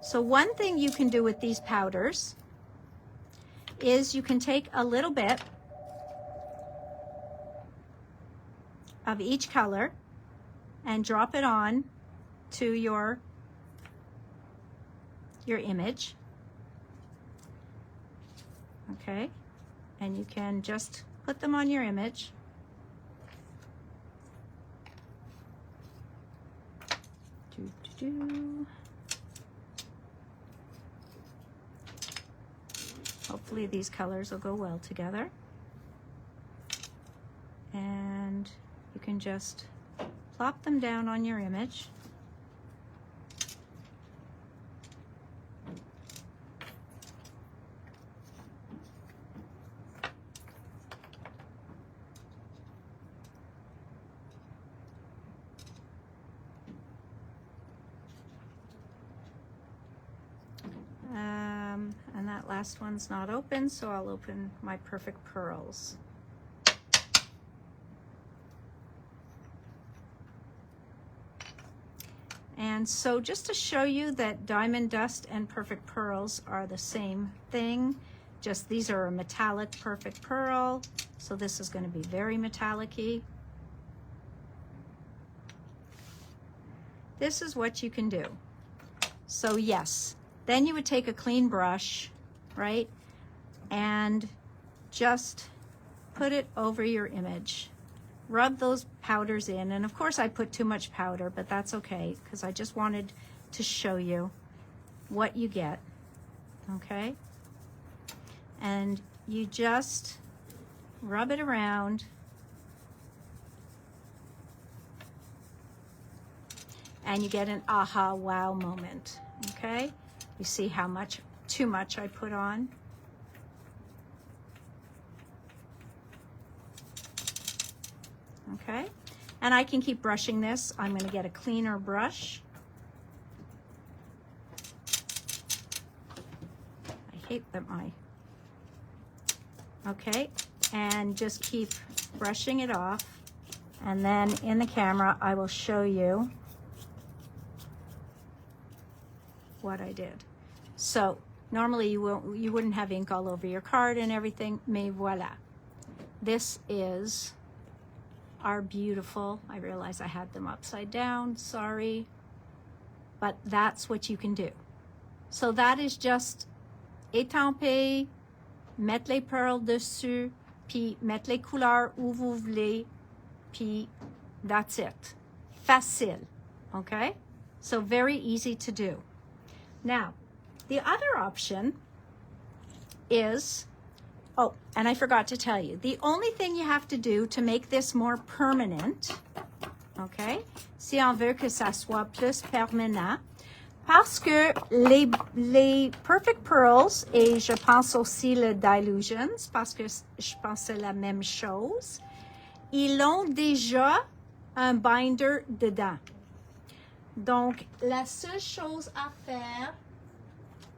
So one thing you can do with these powders is you can take a little bit of each color and drop it on to your image. Okay, and you can just put them on your image. Hopefully these colors will go well together. And you can just plop them down on your image. And that last one's not open, so I'll open my Perfect Pearls. And so just to show you that Diamond Dust and Perfect Pearls are the same thing, just these are a metallic Perfect Pearl, so this is going to be very metallic-y. This is what you can do. So yes, then you would take a clean brush, right, and just put it over your image. Rub those powders in, and of course I put too much powder, but that's okay because I just wanted to show you what you get, okay? And you just rub it around and you get an aha wow moment, okay? You see how much, too much I put on? Okay, and I can keep brushing this. I'm going to get a cleaner brush. I hate that okay, and just keep brushing it off. And then in the camera, I will show you what I did. So normally you wouldn't have ink all over your card and everything, mais voilà. This is are beautiful. I realize I had them upside down, sorry, but that's what you can do. So that is just étamper, mettre les pearls dessus, puis mettre les couleurs où vous voulez, puis that's it. Facile, okay? So very easy to do. Now, the other option is, oh, and I forgot to tell you, the only thing you have to do to make this more permanent, okay, si on veut que ça soit plus permanent, parce que les Perfect Pearls, et je pense aussi le Dilutions, parce que je pense que c'est la même chose, ils ont déjà un binder dedans. Donc, la seule chose à faire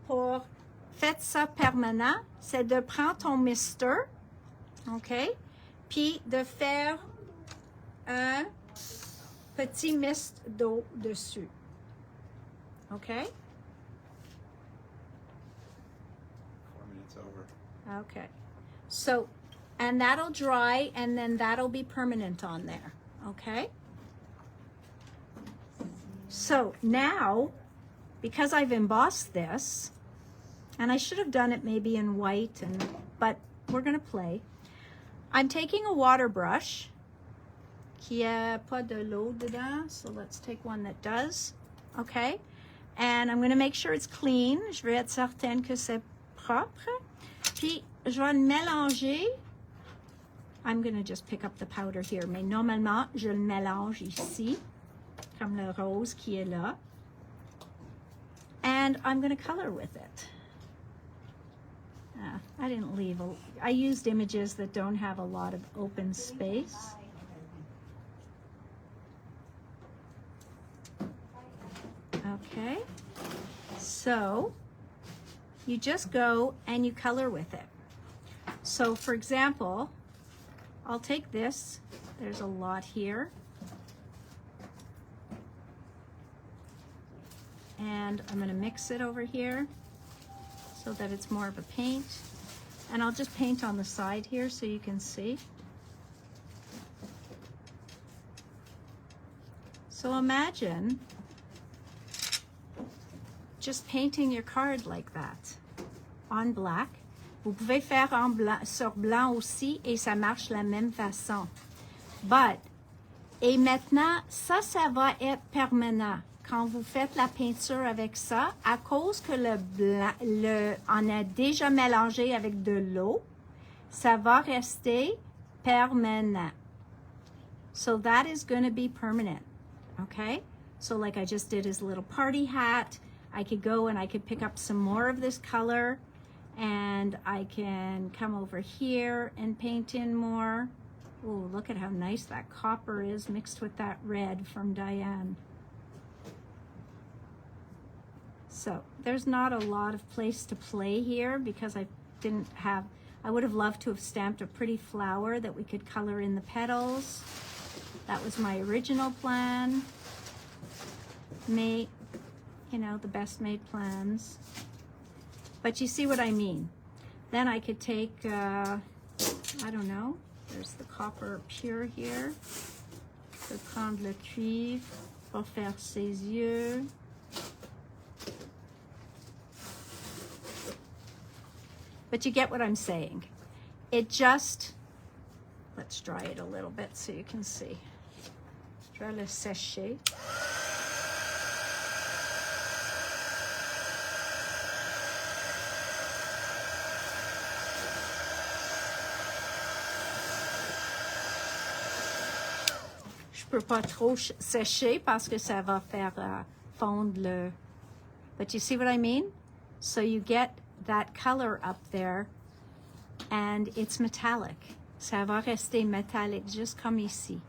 pour faire ça permanent, c'est de prendre ton mister, OK, puis de faire un petit mist d'eau dessus, OK? 4 minutes over. Okay. So, and that'll dry, and then that'll be permanent on there, okay? So now, because I've embossed this, and I should have done it maybe in white, but we're gonna play. I'm taking a water brush qui a pas de l'eau dedans, so let's take one that does, okay? And I'm gonna make sure it's clean. Je vais être certaine que c'est propre. Puis je vais mélanger. I'm gonna just pick up the powder here, mais normalement je le mélange ici, comme le rose qui est là. And I'm gonna color with it. I didn't leave I used images that don't have a lot of open space. Okay, so you just go and you color with it. So for example, I'll take this. There's a lot here. And I'm going to mix it over here so that it's more of a paint. And I'll just paint on the side here so you can see. So imagine just painting your card like that on black. Vous pouvez faire en blanc, sur blanc aussi et ça marche la même façon. But, et maintenant, ça va être permanent. Quand vous faites la peinture avec ça, à cause que le blanc, on a déjà mélangé avec de l'eau, ça va rester permanent. So that is going to be permanent, okay? So like I just did his little party hat, I could go and I could pick up some more of this color, and I can come over here and paint in more. Oh, look at how nice that copper is mixed with that red from Diane. So there's not a lot of place to play here because I would have loved to have stamped a pretty flower that we could color in the petals. That was my original plan. You know, the best made plans. But you see what I mean. Then I could take, I don't know, there's the copper pure here. Je peux prendre le cuivre pour faire ses yeux. But you get what I'm saying. It just, let's dry it a little bit so you can see. Je vais le sécher. Je peux pas trop sécher parce que ça va faire fondre le. But you see what I mean? So you get that color up there and it's metallic. Ça va rester metallic just comme ici.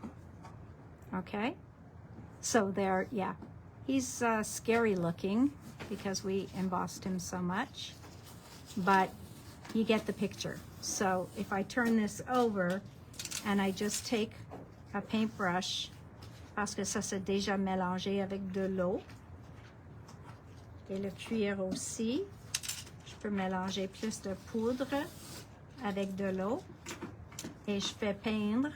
Okay? So there, yeah. He's scary looking because we embossed him so much, but you get the picture. So if I turn this over and I just take a paintbrush, parce que ça c'est déjà mélangé avec de l'eau, et le cuir aussi, je peux mélanger plus de poudre avec de l'eau et je fais peindre.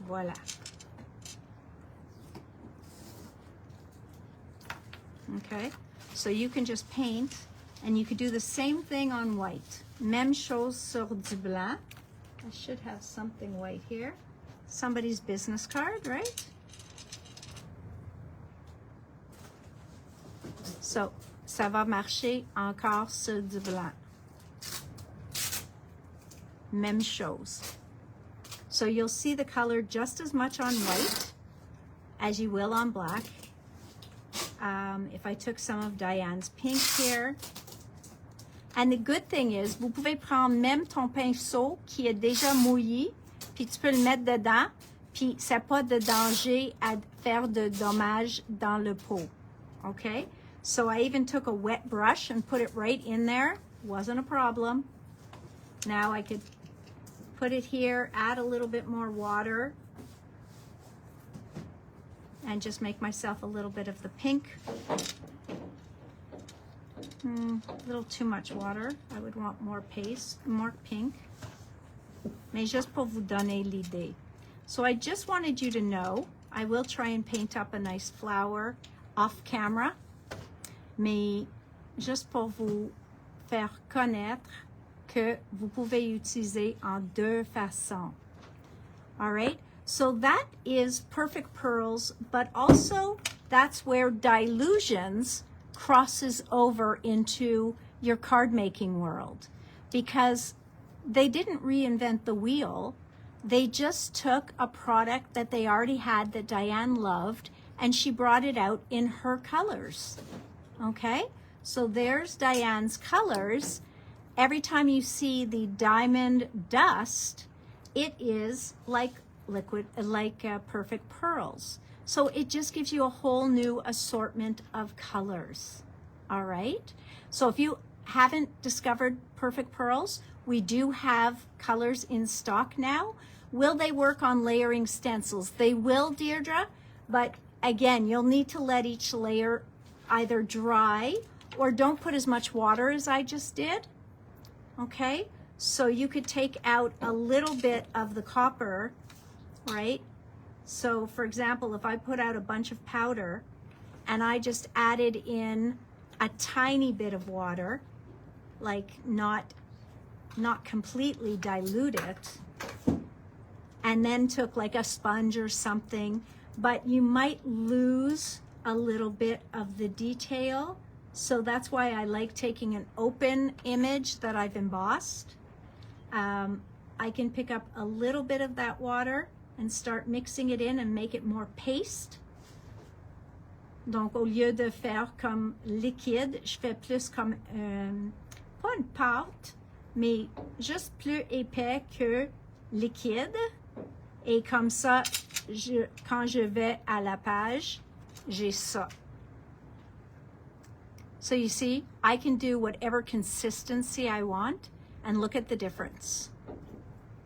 Voilà. Okay, so you can just paint and you could do the same thing on white. Même chose sur du blanc. I should have something white here. Somebody's business card, right? So, ça va marcher encore sur du blanc. Même chose. So you'll see the color just as much on white as you will on black. If I took some of Diane's pink here. And the good thing is, vous pouvez prendre même ton pinceau qui est déjà mouillé, puis tu peux le mettre dedans, puis ça n'a pas de danger à faire de dommages dans le pot. Okay? So I even took a wet brush and put it right in there. Wasn't a problem. Now I could put it here, add a little bit more water, and just make myself a little bit of the pink. A little too much water. I would want more paste, more pink. Mais juste pour vous donner l'idée. So I just wanted you to know, I will try and paint up a nice flower off camera, mais juste pour vous faire connaître que vous pouvez utiliser en deux façons. All right? So that is perfect pearls, but also that's where Dilutions crosses over into your card making world, because they didn't reinvent the wheel. They just took a product that they already had that Diane loved and she brought it out in her colors. Okay? So there's Diane's colors. Every time you see the diamond dust, it is like liquid, like perfect pearls. So it just gives you a whole new assortment of colors. All right? So if you haven't discovered Perfect Pearls, we do have colors in stock now. Will they work on layering stencils? They will, Deirdre, but again, you'll need to let each layer either dry or don't put as much water as I just did, okay? So you could take out a little bit of the copper, right? So for example, if I put out a bunch of powder and I just added in a tiny bit of water, like not completely dilute it, and then took like a sponge or something, but you might lose a little bit of the detail. So that's why I like taking an open image that I've embossed. I can pick up a little bit of that water and start mixing it in and make it more paste. Donc, au lieu de faire comme liquide, je fais plus comme, pas une pâte, mais juste plus épais que liquide. Et comme ça, quand je vais à la page, j'ai ça. So you see, I can do whatever consistency I want and look at the difference.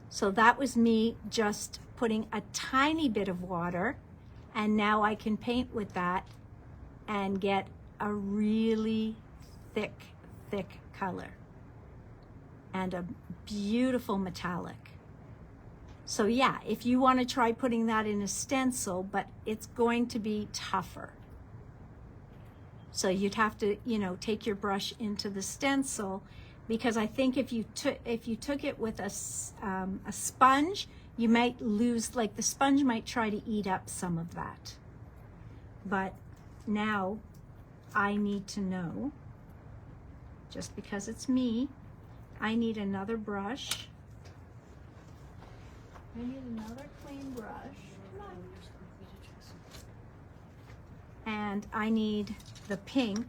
So that was me just putting a tiny bit of water, and now I can paint with that and get a really thick color and a beautiful metallic. So yeah, if you want to try putting that in a stencil, but it's going to be tougher. So you'd have to, you know, take your brush into the stencil, because I think if you took it with a sponge, you might lose, like the sponge might try to eat up some of that. But now I need to know, just because it's me, I need another brush. I need another clean brush. And I need the pink.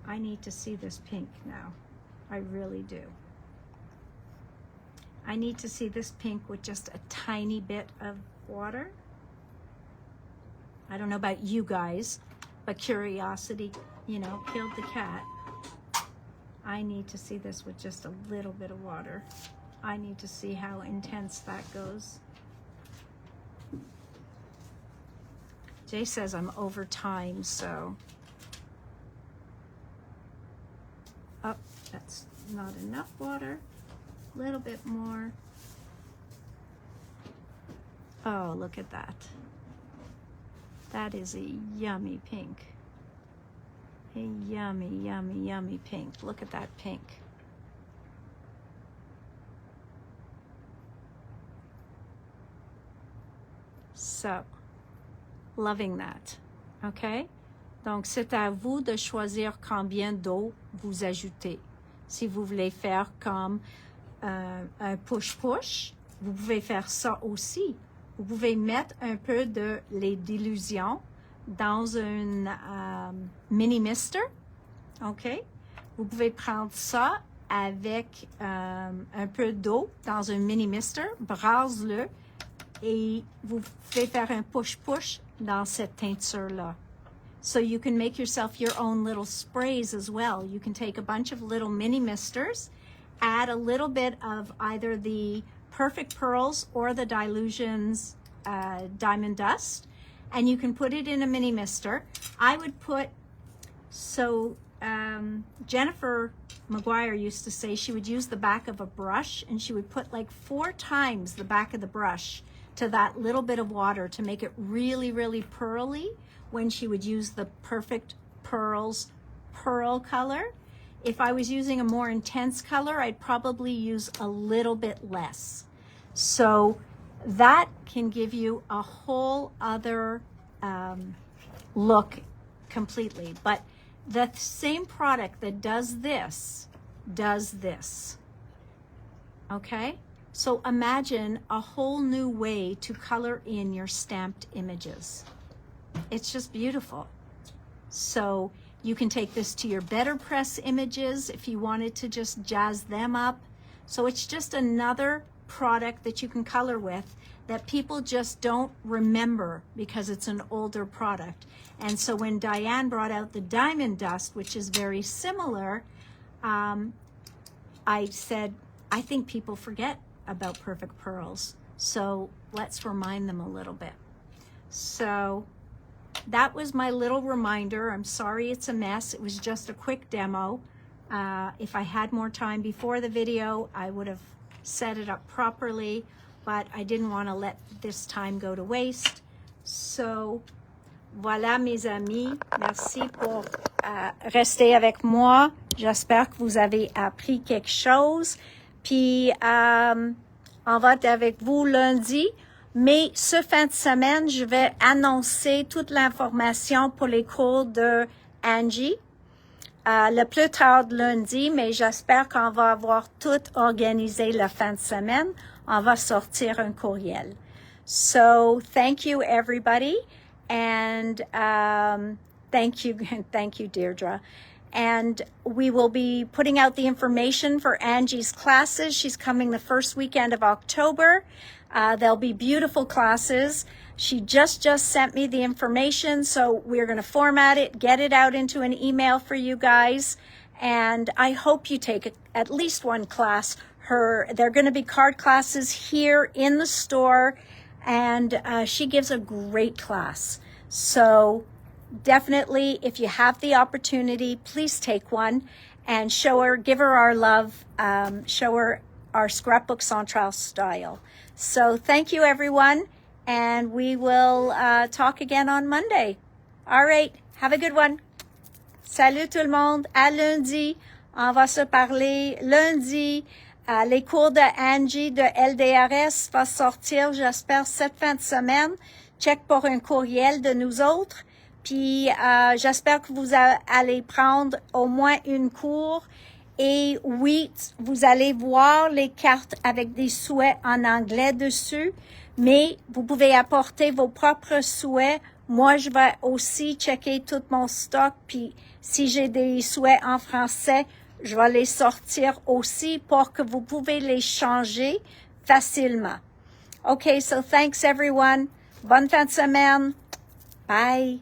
I need to see this pink now. I really do. I need to see this pink with just a tiny bit of water. I don't know about you guys, but curiosity, you know, killed the cat. I need to see this with just a little bit of water. I need to see how intense that goes. Jay says I'm over time, so. Oh, that's not enough water. A little bit more. Oh, look at that. That is a yummy pink. A yummy, yummy, yummy pink. Look at that pink. So, loving that, okay? Donc, c'est à vous de choisir combien d'eau vous ajoutez. Si vous voulez faire comme un push-push, vous pouvez faire ça aussi. Vous pouvez mettre un peu de les dilutions dans un mini mister, ok? Vous pouvez prendre ça avec un peu d'eau dans un mini mister, brasse-le, et vous pouvez faire un push-push dans cette teinture-là. So you can make yourself your own little sprays as well. You can take a bunch of little mini misters, add a little bit of either the Perfect Pearls or the Dilutions Diamond Dust, and you can put it in a mini mister. I would put, so Jennifer McGuire used to say she would use the back of a brush, and she would put like 4 times the back of the brush to that little bit of water to make it really, really pearly when she would use the Perfect Pearls pearl color. If I was using a more intense color, I'd probably use a little bit less. So that can give you a whole other look completely. But the same product that does this, okay? So imagine a whole new way to color in your stamped images. It's just beautiful. So you can take this to your better press images if you wanted to just jazz them up. So it's just another product that you can color with that people just don't remember because it's an older product. And so when Diane brought out the Diamond Dust, which is very similar, I said, I think people forget about Perfect Pearls. So let's remind them a little bit. So that was my little reminder. I'm sorry it's a mess. It was just a quick demo. If I had more time before the video, I would have set it up properly, but I didn't want to let this time go to waste. So voilà mes amis, merci pour rester avec moi. J'espère que vous avez appris quelque chose. Puis on va être avec vous lundi. Mais ce fin de semaine, je vais annoncer toute l'information pour les cours de Angie. Le plus tard lundi, mais j'espère qu'on va avoir tout organisé la fin de semaine. On va sortir un courriel. So thank you everybody, and thank you Deirdre. And we will be putting out the information for Angie's classes. She's coming the first weekend of October. There'll be beautiful classes. She just sent me the information, so we're going to format it, get it out into an email for you guys, and I hope you take at least one class. They're going to be card classes here in the store, and she gives a great class. So definitely, if you have the opportunity, please take one and give her our love, show her our Scrapbook Central style. So thank you, everyone, and we will talk again on Monday. All right, have a good one. Salut tout le monde, à lundi. On va se parler lundi. Les cours de Angie de LDRS va sortir, j'espère, cette fin de semaine. Check pour un courriel de nous autres. Puis j'espère que vous allez prendre au moins une cours. Et oui, vous allez voir les cartes avec des souhaits en anglais dessus, mais vous pouvez apporter vos propres souhaits. Moi, je vais aussi checker tout mon stock, puis si j'ai des souhaits en français, je vais les sortir aussi pour que vous pouvez les changer facilement. Okay, so thanks everyone. Bonne fin de semaine. Bye.